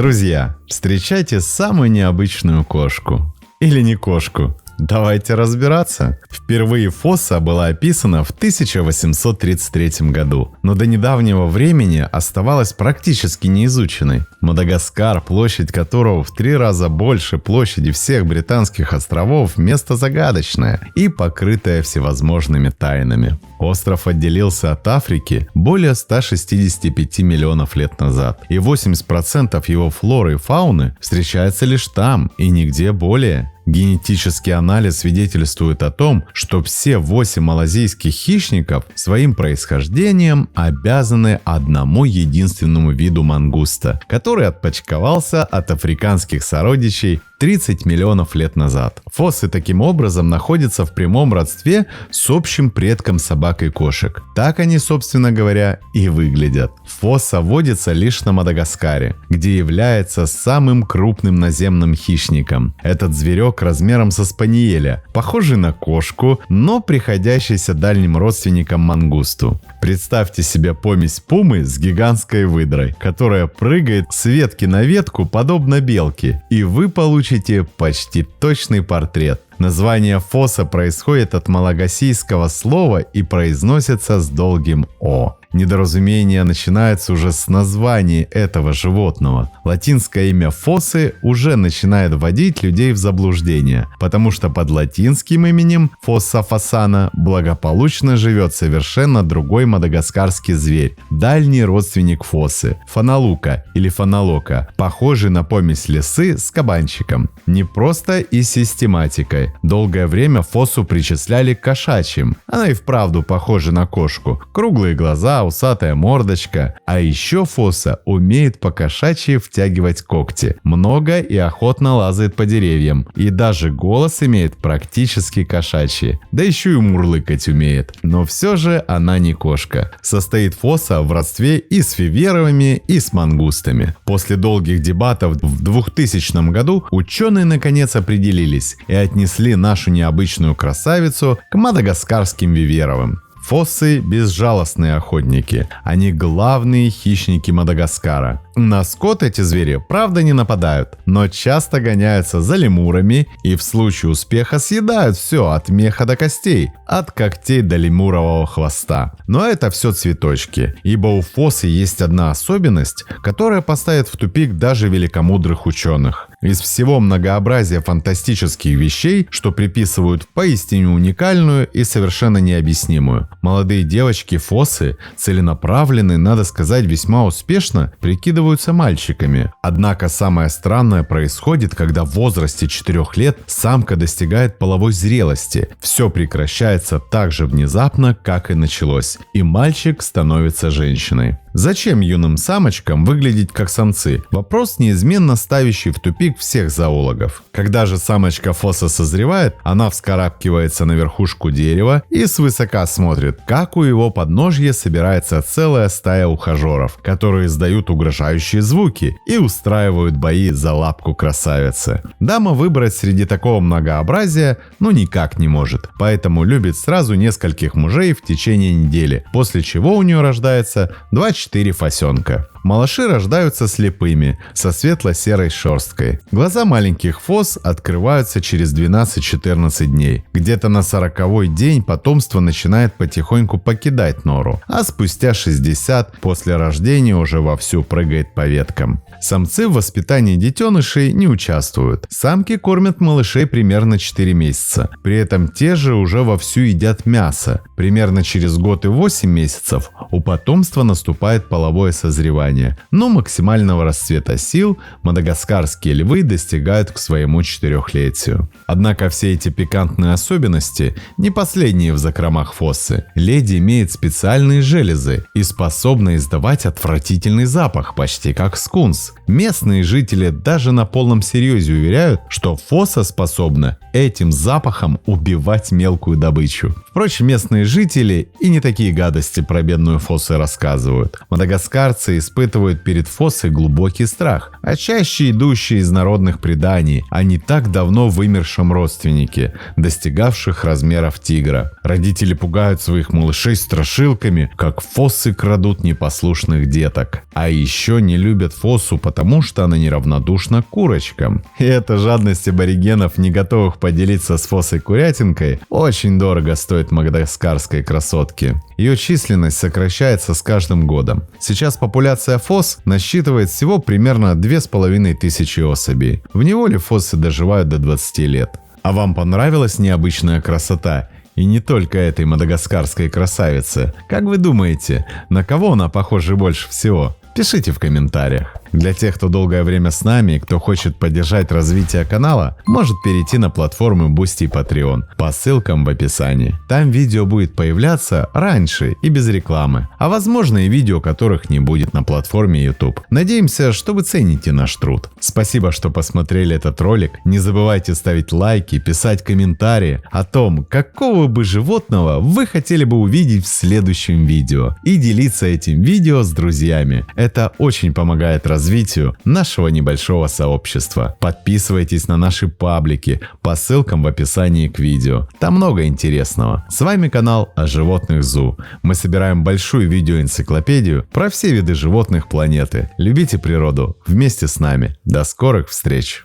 Друзья, встречайте самую необычную кошку. Или не кошку. Давайте разбираться. Впервые фоса была описана в 1833 году, но до недавнего времени оставалась практически неизученной. Мадагаскар, площадь которого в 3 раза больше площади всех британских островов, место загадочное и покрытое всевозможными тайнами. Остров отделился от Африки более 165 миллионов лет назад, и 80% его флоры и фауны встречается лишь там и нигде более. Генетический анализ свидетельствует о том, что все 8 малазийских хищников своим происхождением обязаны одному единственному виду мангуста, который отпочковался от африканских сородичей 30 миллионов лет назад. Фосы таким образом находятся в прямом родстве с общим предком собак и кошек. Так они, собственно говоря, и выглядят. Фоса водится лишь на Мадагаскаре, где является самым крупным наземным хищником. Этот зверек размером со спаниеля, похожий на кошку, но приходящийся дальним родственником мангусту. Представьте себе помесь пумы с гигантской выдрой, которая прыгает с ветки на ветку, подобно белке, и вы получите почти точный портрет. Название фоса происходит от малагасийского слова и произносится с долгим «о». Недоразумение начинается уже с названия этого животного. Латинское имя фосы уже начинает вводить людей в заблуждение, потому что под латинским именем фоса фасана благополучно живет совершенно другой мадагаскарский зверь, дальний родственник фосы – фаналука или фаналока, похожий на помесь лисы с кабанчиком. Не просто и систематикой. Долгое время фосу причисляли к кошачьим. Она и вправду похожа на кошку. Круглые глаза, усатая мордочка. А еще фоса умеет по-кошачьи втягивать когти. Много и охотно лазает по деревьям. И даже голос имеет практически кошачий. Да еще и мурлыкать умеет. Но все же она не кошка. Состоит фоса в родстве и с виверовыми, и с мангустами. После долгих дебатов в 2000 году ученые наконец определились и отнесли нашу необычную красавицу к мадагаскарским виверовым. Фосы – безжалостные охотники. Они главные хищники Мадагаскара. На скот эти звери, правда, не нападают, но часто гоняются за лемурами и в случае успеха съедают все от меха до костей, от когтей до лемурового хвоста. Но это все цветочки, ибо у фосы есть одна особенность, которая поставит в тупик даже великомудрых ученых. Из всего многообразия фантастических вещей, что приписывают поистине уникальную и совершенно необъяснимую. Молодые девочки-фосы, целенаправленные, надо сказать, весьма успешно, прикидываются мальчиками. Однако самое странное происходит, когда в возрасте 4 лет самка достигает половой зрелости. Все прекращается так же внезапно, как и началось, и мальчик становится женщиной. Зачем юным самочкам выглядеть как самцы? Вопрос, неизменно ставящий в тупик всех зоологов. Когда же самочка фоса созревает, она вскарабкивается на верхушку дерева и свысока смотрит, как у его подножья собирается целая стая ухажеров, которые издают угрожающие звуки и устраивают бои за лапку красавицы. Дама выбрать среди такого многообразия никак не может, поэтому любит сразу нескольких мужей в течение недели, после чего у нее рождается 2-4 фасенка. Малыши рождаются слепыми, со светло-серой шерсткой. Глаза маленьких фос открываются через 12-14 дней. Где-то на 40-й день потомство начинает потихоньку покидать нору, а спустя 60 после рождения уже вовсю прыгает по веткам. Самцы в воспитании детенышей не участвуют. Самки кормят малышей примерно 4 месяца. При этом те же уже вовсю едят мясо. Примерно через год и 8 месяцев у потомства наступает половое созревание. Но максимального расцвета сил мадагаскарские львы достигают к своему 4-летию. Однако все эти пикантные особенности не последние в закромах фосы. Леди имеет специальные железы и способна издавать отвратительный запах, почти как скунс. Местные жители даже на полном серьезе уверяют, что фоса способна этим запахом убивать мелкую добычу. Впрочем, местные жители и не такие гадости про бедную фосу рассказывают. Мадагаскарцы испытывают испытывают перед фоссой глубокий страх, а чаще идущий из народных преданий о не так давно вымершем родственнике, достигавших размеров тигра. Родители пугают своих малышей страшилками, как фоссы крадут непослушных деток. А еще не любят фоссу, потому что она неравнодушна к курочкам. И эта жадность аборигенов, не готовых поделиться с фоссой курятинкой, очень дорого стоит мадагаскарской красотке. Ее численность сокращается с каждым годом. Сейчас популяция фосс насчитывает всего примерно 2500 особей. В неволе фоссы доживают до 20 лет. А вам понравилась необычная красота? И не только этой мадагаскарской красавицы. Как вы думаете, на кого она похожа больше всего? Пишите в комментариях. Для тех, кто долгое время с нами и кто хочет поддержать развитие канала, может перейти на платформы Boosty и Patreon по ссылкам в описании. Там видео будет появляться раньше и без рекламы, а возможно и видео, которых не будет на платформе YouTube. Надеемся, что вы цените наш труд. Спасибо, что посмотрели этот ролик. Не забывайте ставить лайки, писать комментарии о том, какого бы животного вы хотели бы увидеть в следующем видео, и делиться этим видео с друзьями. Это очень помогает развитию нашего небольшого сообщества. Подписывайтесь на наши паблики по ссылкам в описании к видео. Там много интересного. С вами канал о животных ЗУ. Мы собираем большую видеоэнциклопедию про все виды животных планеты. Любите природу вместе с нами. До скорых встреч!